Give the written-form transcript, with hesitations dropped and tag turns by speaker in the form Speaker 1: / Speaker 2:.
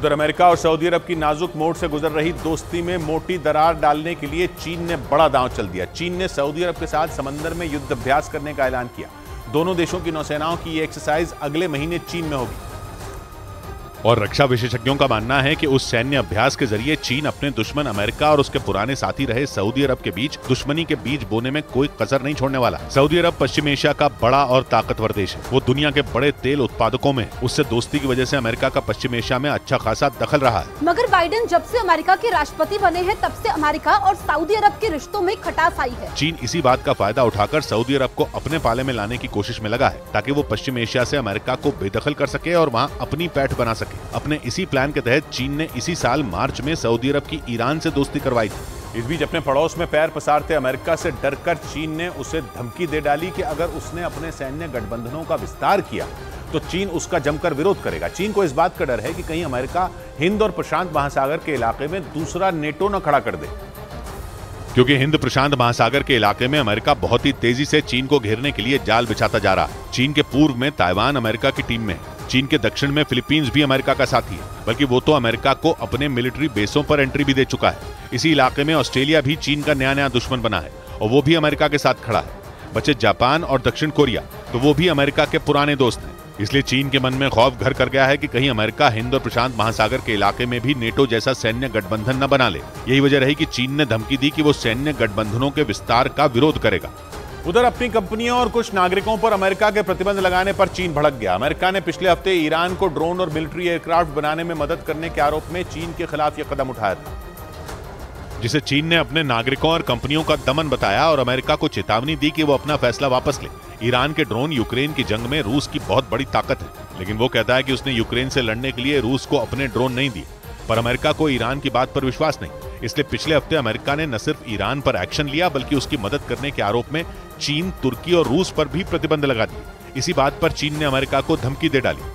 Speaker 1: उधर अमेरिका और सऊदी अरब की नाजुक मोड़ से गुजर रही दोस्ती में मोटी दरार डालने के लिए चीन ने बड़ा दांव चल दिया। चीन ने सऊदी अरब के साथ समंदर में युद्ध अभ्यास करने का ऐलान किया। दोनों देशों की नौसेनाओं की ये एक्सरसाइज अगले महीने चीन में होगी।
Speaker 2: और रक्षा विशेषज्ञों का मानना है कि उस सैन्य अभ्यास के जरिए चीन अपने दुश्मन अमेरिका और उसके पुराने साथी रहे सऊदी अरब के बीच दुश्मनी के बीज बोने में कोई कसर नहीं छोड़ने वाला। सऊदी अरब पश्चिम एशिया का बड़ा और ताकतवर देश है। वो दुनिया के बड़े तेल उत्पादकों में, उससे दोस्ती की वजह से अमेरिका का पश्चिम एशिया में अच्छा खासा दखल रहा है।
Speaker 3: मगर बाइडेन जब से अमेरिका के राष्ट्रपति बने हैं तब से अमेरिका और सऊदी अरब के रिश्तों में खटास आई है।
Speaker 2: चीन इसी बात का फायदा उठाकर सऊदी अरब को अपने पाले में लाने की कोशिश में लगा है, ताकि वो पश्चिम एशिया से अमेरिका को बेदखल कर सके और वहाँ अपनी पैठ बना सके। अपने इसी प्लान के तहत चीन ने इसी साल मार्च में सऊदी अरब की ईरान से दोस्ती करवाई थी।
Speaker 1: इस बीच अपने पड़ोस में पैर पसारते अमेरिका से डरकर चीन ने उसे धमकी दे डाली कि अगर उसने अपने सैन्य गठबंधनों का विस्तार किया तो चीन उसका जमकर विरोध करेगा। चीन को इस बात का डर है कि कहीं अमेरिका हिंद और प्रशांत महासागर के इलाके में दूसरा नेटो न खड़ा कर दे,
Speaker 2: क्योंकि हिंद प्रशांत महासागर के इलाके में अमेरिका बहुत ही तेजी से चीन को घेरने के लिए जाल बिछाता जा रहा है। चीन के पूर्व में ताइवान अमेरिका की टीम में है। चीन के दक्षिण में फिलीपींस भी अमेरिका का साथी है, बल्कि वो तो अमेरिका को अपने मिलिट्री बेसों पर एंट्री भी दे चुका है। इसी इलाके में ऑस्ट्रेलिया भी चीन का नया दुश्मन बना है और वो भी अमेरिका के साथ खड़ा है। बचे जापान और दक्षिण कोरिया, तो वो भी अमेरिका के पुराने दोस्त हैं। इसलिए चीन के मन में खौफ घर कर गया है कि कहीं अमेरिका हिंद और प्रशांत महासागर के इलाके में भी नेटो जैसा सैन्य गठबंधन न बना ले। यही वजह रही कि चीन ने धमकी दी कि वो सैन्य गठबंधनों के विस्तार का विरोध करेगा।
Speaker 1: उधर अपनी कंपनियों और कुछ नागरिकों पर अमेरिका के प्रतिबंध लगाने पर चीन भड़क गया। अमेरिका ने पिछले हफ्ते ईरान को ड्रोन और मिलिट्री एयरक्राफ्ट बनाने में मदद करने के आरोप में चीन के खिलाफ यह कदम उठाया था,
Speaker 2: जिसे चीन ने अपने नागरिकों और कंपनियों का दमन बताया और अमेरिका को चेतावनी दी कि वो अपना फैसला वापस ले। ईरान के ड्रोन यूक्रेन की जंग में रूस की बहुत बड़ी ताकत है, लेकिन वो कहता है कि उसने यूक्रेन से लड़ने के लिए रूस को अपने ड्रोन नहीं दिए। पर अमेरिका को ईरान की बात पर विश्वास नहीं, इसलिए पिछले हफ्ते अमेरिका ने न सिर्फ ईरान पर एक्शन लिया, बल्कि उसकी मदद करने के आरोप में चीन, तुर्की और रूस पर भी प्रतिबंध लगा दिए। इसी बात पर चीन ने अमेरिका को धमकी दे डाली।